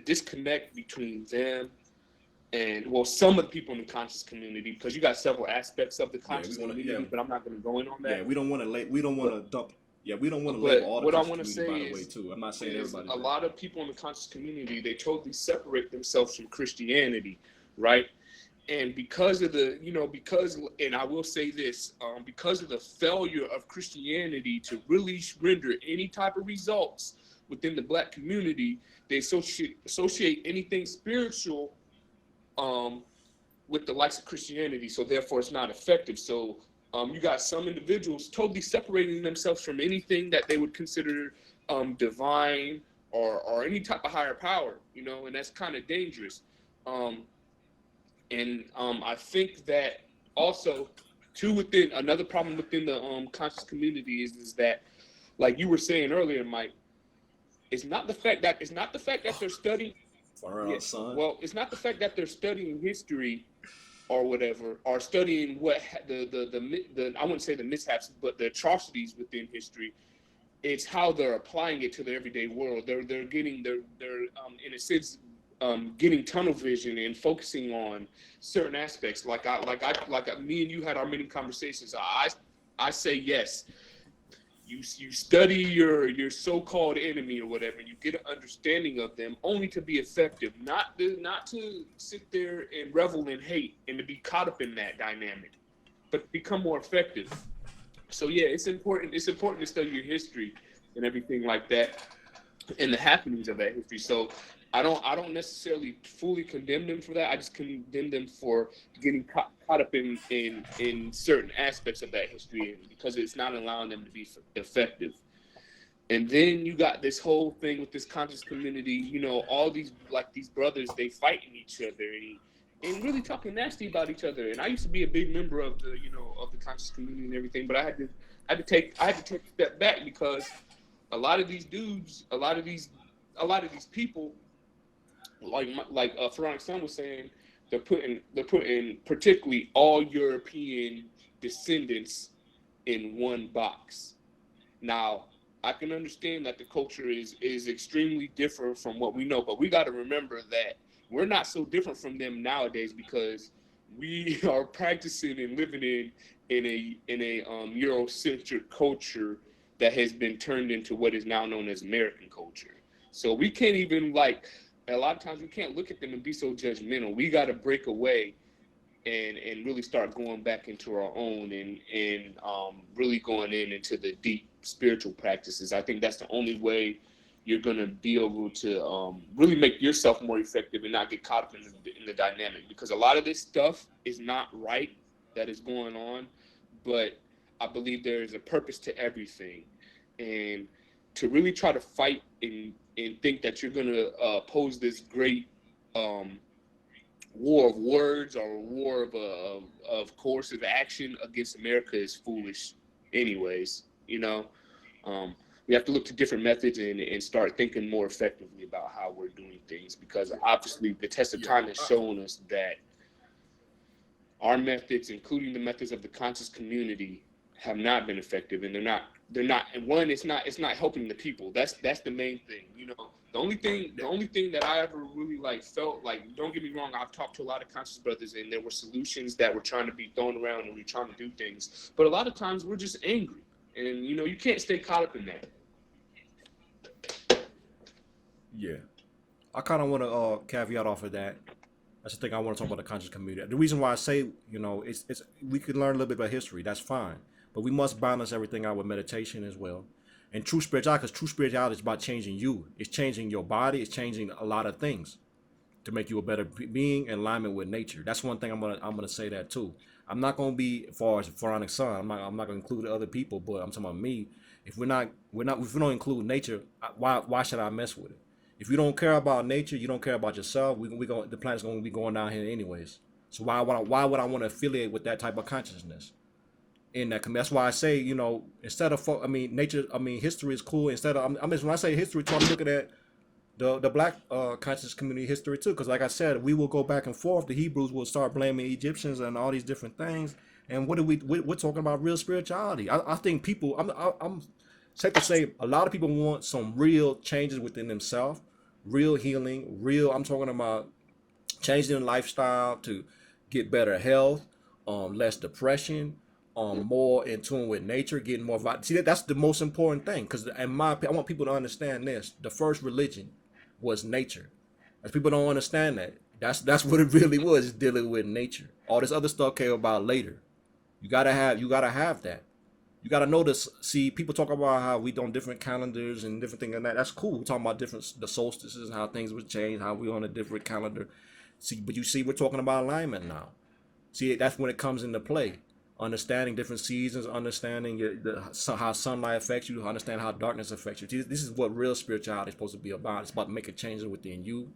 disconnect between them and some of the people in the conscious community, because you got several aspects of the conscious community, but I'm not going to go in on that. Yeah, we don't want to dump. Yeah, we don't want to label all the conscious community, by the way, too. I'm not saying everybody. A lot of people in the conscious community, they totally separate themselves from Christianity, right? And because of and I will say this, because of the failure of Christianity to really render any type of results within the Black community, they associate anything spiritual with the likes of Christianity. So therefore, it's not effective. So you got some individuals totally separating themselves from anything that they would consider divine or any type of higher power, and that's kind of dangerous. And I think that also, too, within another problem within the conscious community is that, like you were saying earlier, Mike, it's not the fact that they're studying. It's not the fact that they're studying history or whatever, or studying what the I wouldn't say the mishaps, but the atrocities within history. It's how they're applying it to the everyday world. They're in a sense getting tunnel vision and focusing on certain aspects. Like me and you had our many conversations. I say yes. You study your so-called enemy or whatever. You get an understanding of them only to be effective, not to sit there and revel in hate and to be caught up in that dynamic, but to become more effective. So yeah, it's important. It's important to study your history and everything like that, and the happenings of that history. So I don't necessarily fully condemn them for that. I just condemn them for getting caught up in certain aspects of that history, because it's not allowing them to be effective. And then you got this whole thing with this conscious community. All these brothers, they fighting each other and really talking nasty about each other. And I used to be a big member of the conscious community and everything, but I had to take a step back, because a lot of these dudes, a lot of these people, like Pharaonic Son was saying, they're putting particularly all European descendants in one box. Now, I can understand that the culture is extremely different from what we know, but we got to remember that we're not so different from them nowadays, because we are practicing and living in a Eurocentric culture that has been turned into what is now known as American culture. So we can't even a lot of times we can't look at them and be so judgmental. We got to break away and really start going back into our own and really going into the deep spiritual practices. I think that's the only way you're going to be able to really make yourself more effective and not get caught up in the dynamic, because a lot of this stuff is not right that is going on, but I believe there is a purpose to everything. And to really try to fight and think that you're going to pose this great war of words or war of coercive action against America is foolish anyways. We have to look to different methods and start thinking more effectively about how we're doing things, because obviously the test of time has shown us that our methods, including the methods of the conscious community, have not been effective, and they're not. And one, it's not helping the people. That's the main thing. You know, the only thing that I ever really like felt like, don't get me wrong, I've talked to a lot of conscious brothers, and there were solutions that were trying to be thrown around, and we're trying to do things, but a lot of times we're just angry, and you know, you can't stay caught up in that. Yeah. I kind of want to caveat off of that. That's the thing I want to talk about the conscious community. The reason why I say, you know, it's we can learn a little bit about history. That's fine, but we must balance everything out with meditation as well, and true spirituality. Because true spirituality is about changing you. It's changing your body. It's changing a lot of things to make you a better being in alignment with nature. That's one thing I'm gonna say that too. I'm not gonna be as far as pharaonic son. I'm not gonna include other people, but I'm talking about me. If we don't include nature, why should I mess with it? If you don't care about nature, you don't care about yourself. The planet's gonna be going down here anyways. So why would I want to affiliate with that type of consciousness? In that, that's why I say, you know, instead of nature, history is cool. Instead of when I say history, I'm looking at the black conscious community history too, because like I said, we will go back and forth. The Hebrews will start blaming Egyptians and all these different things. And we're talking about real spirituality. I think people, I'm safe to say, a lot of people want some real changes within themselves, real healing, I'm talking about changing their lifestyle to get better health, less depression, more in tune with nature, getting more see, that's the most important thing, because in my opinion, I want people to understand this: the first religion was nature. As people don't understand that, that's what it really was, is dealing with nature. All this other stuff came about later. You gotta have that. You gotta know this. See, people talk about how we on different calendars and different things like that. That's cool. We're talking about the solstices, how things would change, how we on a different calendar. See, but you see, we're talking about alignment now. See, that's when it comes into play. Understanding different seasons, understanding how sunlight affects you, understand how darkness affects you. This is what real spirituality is supposed to be about. It's about making changes within you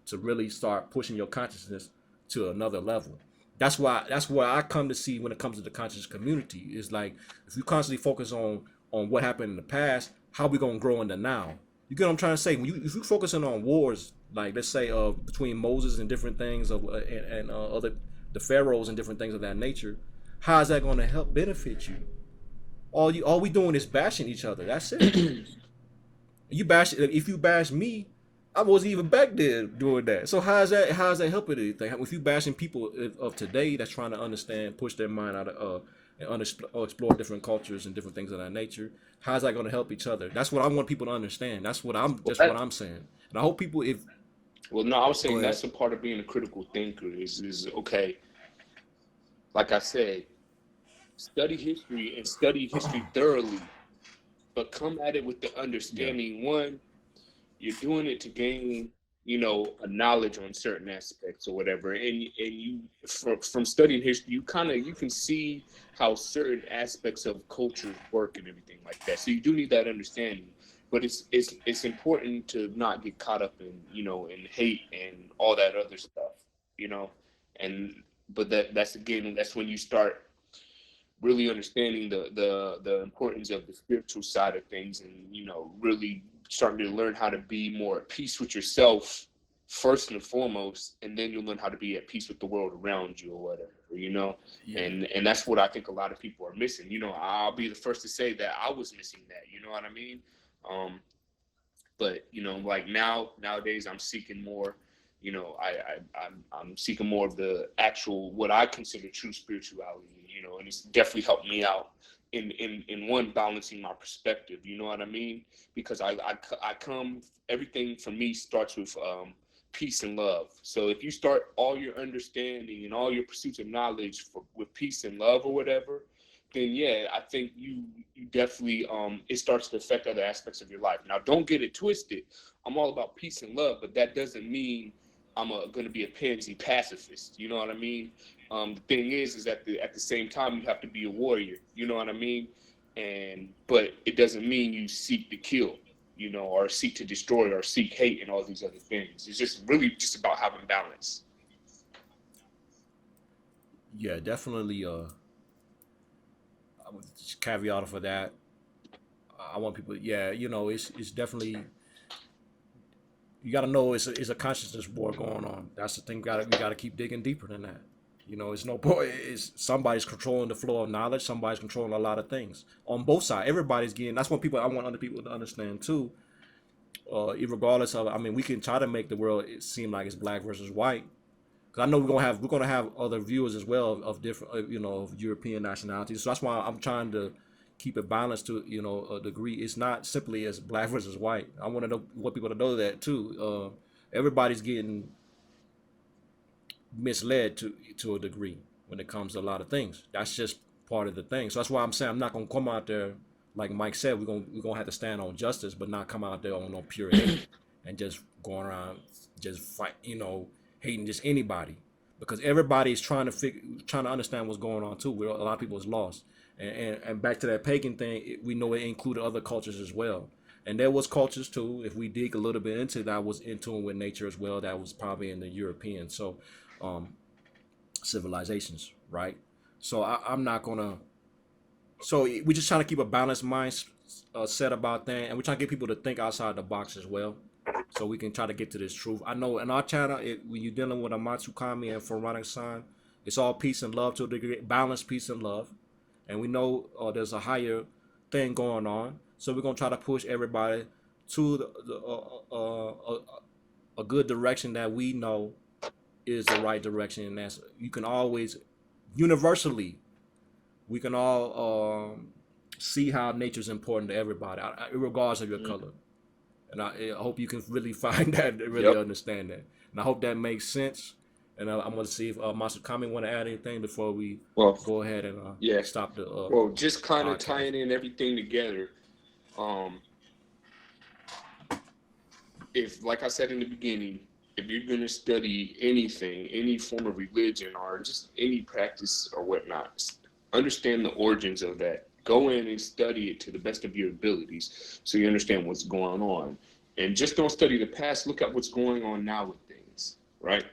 to really start pushing your consciousness to another level. That's where I come to see when it comes to the conscious community. Is like, if you constantly focus on what happened in the past, how we gonna grow in the now? You get what I'm trying to say? If you focusing on wars, like let's say between Moses and different things of and other the pharaohs and different things of that nature, how is that going to help benefit you? All we doing is bashing each other. That's it. If you bash me, I wasn't even back there doing that. So how's that helping anything? If you bashing people of today that's trying to understand, push their mind out of and explore different cultures and different things of that nature, how's that going to help each other? That's what I want people to understand. That's what I'm saying. And I hope people, if Well, no, I was go saying ahead. that's a part of being a critical thinker. Is okay. Like I said, study history thoroughly, but come at it with the Yeah. understanding, one, you're doing it to gain, you know, a knowledge on certain aspects or whatever, and you, from studying history, you can see how certain aspects of cultures work and everything like that. So you do need that understanding, but it's important to not get caught up in, you know, in hate and all that other stuff, you know. And but that's when you start really understanding the importance of the spiritual side of things, and you know, really starting to learn how to be more at peace with yourself first and foremost, and then you'll learn how to be at peace with the world around you or whatever, you know. Yeah. And that's what I think a lot of people are missing. You know, I'll be the first to say that I was missing that, you know what I mean. um but you know, like nowadays I'm seeking more, you know, I'm seeking more of the actual, what I consider true spirituality, you know. And it's definitely helped me out in one, balancing my perspective, you know what I mean. Because I come, everything for me starts with peace and love. So if you start all your understanding and all your pursuits of knowledge with peace and love or whatever, then yeah, I think you definitely it starts to affect other aspects of your life. Now, don't get it twisted. I'm all about peace and love, but that doesn't mean I'm going to be a pansy pacifist. You know what I mean? The thing is at the same time, you have to be a warrior. You know what I mean? But it doesn't mean you seek to kill, you know, or seek to destroy, or seek hate and all these other things. It's just really just about having balance. Yeah, definitely. I would just caveat for that. I want people. Yeah, you know, it's definitely, you got to know it's a consciousness war going on. That's the thing. We got to keep digging deeper than that. You know, it's no point. It's somebody's controlling the flow of knowledge. Somebody's controlling a lot of things on both sides. Everybody's getting. That's what people. I want other people to understand too. Regardless of, I mean, we can try to make the world seem like it's black versus white. Because I know we're gonna have other viewers as well of different, of European nationalities. So that's why I'm trying to keep it balanced to a degree. It's not simply as black versus white. I want people to know that too. Everybody's getting misled to a degree when it comes to a lot of things. That's just part of the thing. So that's why I'm saying I'm not gonna come out there like Mike said. We're gonna have to stand on justice, but not come out there on no pure hate and just going around just fight, hating just anybody, because everybody's trying to understand what's going on too. A lot of people is lost, and back to that pagan thing, we know it included other cultures as well. And there was cultures too. If we dig a little bit into that, was in tune with nature as well. That was probably in the European civilizations, right? So I'm not gonna. So we're just trying to keep a balanced mind set about that, and we're trying to get people to think outside the box as well, so we can try to get to this truth. I know in our channel, when you're dealing with Amatsu-Kami and pharaonic sign, it's all peace and love to a degree, balance, peace and love, and we know there's a higher thing going on. So we're gonna try to push everybody to a good direction that we know is the right direction, and that's you can always universally we can all see how nature's important to everybody, regardless of your color. And I hope you can really find that, really understand that. And I hope that makes sense. And I'm going to see if Amatsu-Kami want to add anything before we go ahead and stop the. Just kind of tying in everything together. If, like I said in the beginning, if you're going to study anything, any form of religion or just any practice or whatnot, understand the origins of that. Go in and study it to the best of your abilities so you understand what's going on. And just don't study the past, look at what's going on now with things, right?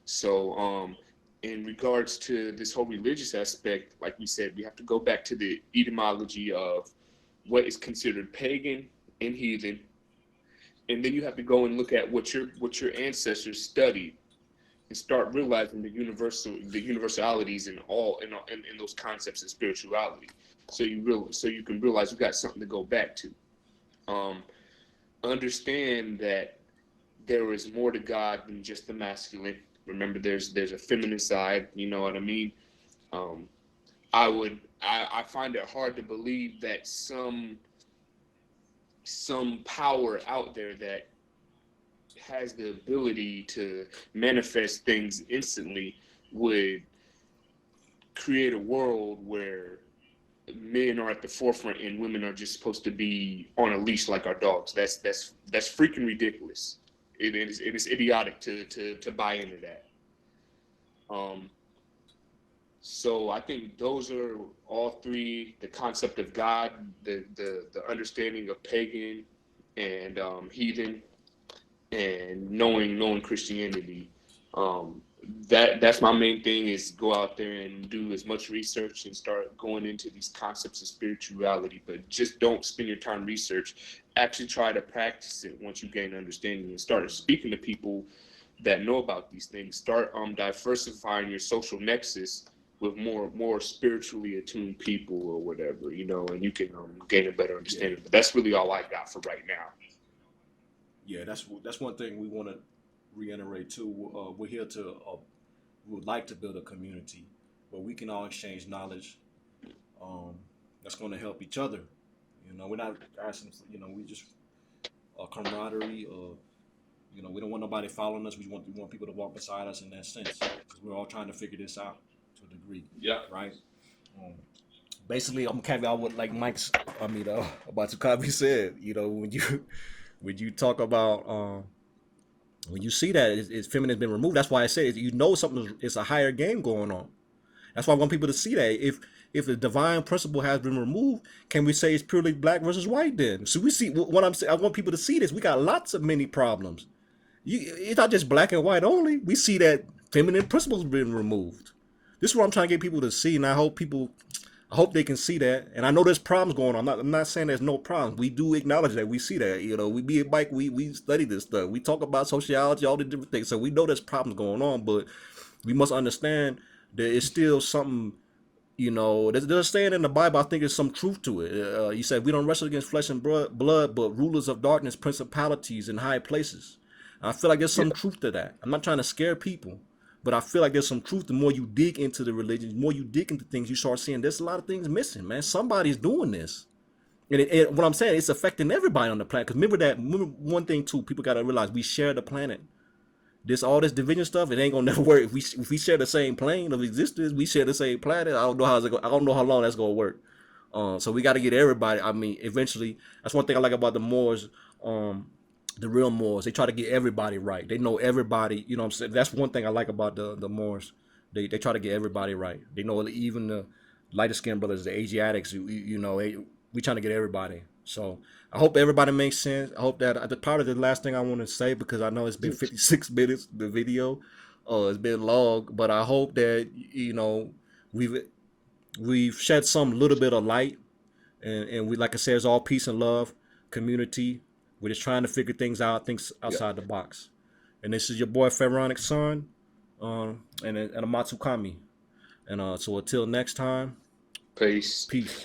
So in regards to this whole religious aspect, like we said, we have to go back to the etymology of what is considered pagan and heathen. And then you have to go and look at what your ancestors studied and start realizing the universalities in those concepts of spirituality. So you can realize you got something to go back to. Understand that there is more to God than just the masculine. Remember, there's a feminine side. You know what I mean? I find it hard to believe that some power out there that has the ability to manifest things instantly would create a world where men are at the forefront and women are just supposed to be on a leash like our dogs. That's freaking ridiculous. It is idiotic to buy into that. So I think those are all three: the concept of God, the understanding of pagan and heathen, and knowing Christianity. That's my main thing, is go out there and do as much research and start going into these concepts of spirituality, but just don't spend your time research. Actually try to practice it once you gain understanding and start speaking to people that know about these things. Start diversifying your social nexus with more spiritually attuned people or whatever, and you can gain a better understanding. But that's really all I got for right now. Yeah, that's one thing we want to reiterate too. We're here to we would like to build a community where we can all exchange knowledge that's going to help each other. We're not asking for, we just camaraderie. We don't want nobody following us. We want people to walk beside us in that sense, because we're all trying to figure this out to a degree. Yeah. Right. Basically, I'm caveat out with like Amatsu-Kami said. When you talk about when you see that it's feminine has been removed, that's why I say something is a higher game going on. That's why I want people to see that if the divine principle has been removed, can we say it's purely black versus white then? So we see what I'm saying. I want people to see this. We got lots of many problems. It's not just black and white only. We see that feminine principles have been removed. This is what I'm trying to get people to see, and I hope they can see that. And I know there's problems going on. I'm not saying there's no problems. We do acknowledge that. We see that. We be a bike. We study this stuff. We talk about sociology, all the different things. So we know there's problems going on, but we must understand there is still something. You know, there's a saying in the Bible. I think there's some truth to it. You said we don't wrestle against flesh and blood, but rulers of darkness, principalities in high places. And I feel like there's Yeah. some truth to that. I'm not trying to scare people, but I feel like there's some truth. The more you dig into the religion, the more you dig into things, you start seeing there's a lot of things missing, man. Somebody's doing this. And what I'm saying, it's affecting everybody on the planet. Because remember one thing too, people got to realize we share the planet. All this division stuff, it ain't gonna never work. If we share the same plane of existence, we share the same planet. I don't know I don't know how long that's gonna work. So we got to get everybody. I mean, eventually, that's one thing I like about the Moors. The real Moors, they try to get everybody right. They know everybody. You know what I'm saying? That's one thing I like about the Moors. They try to get everybody right. They know even the lighter skinned brothers, the Asiatics. We trying to get everybody. So I hope everybody makes sense. I hope that the part of the last thing I want to say, because I know it's been 56 minutes the video, it's been long, but I hope that we've shed some little bit of light, and we, like I said, it's all peace and love, community. We're just trying to figure things out, things outside the box. And this is your boy Pharaonic Son, and Amatsu-Kami. And so until next time, Peace. peace.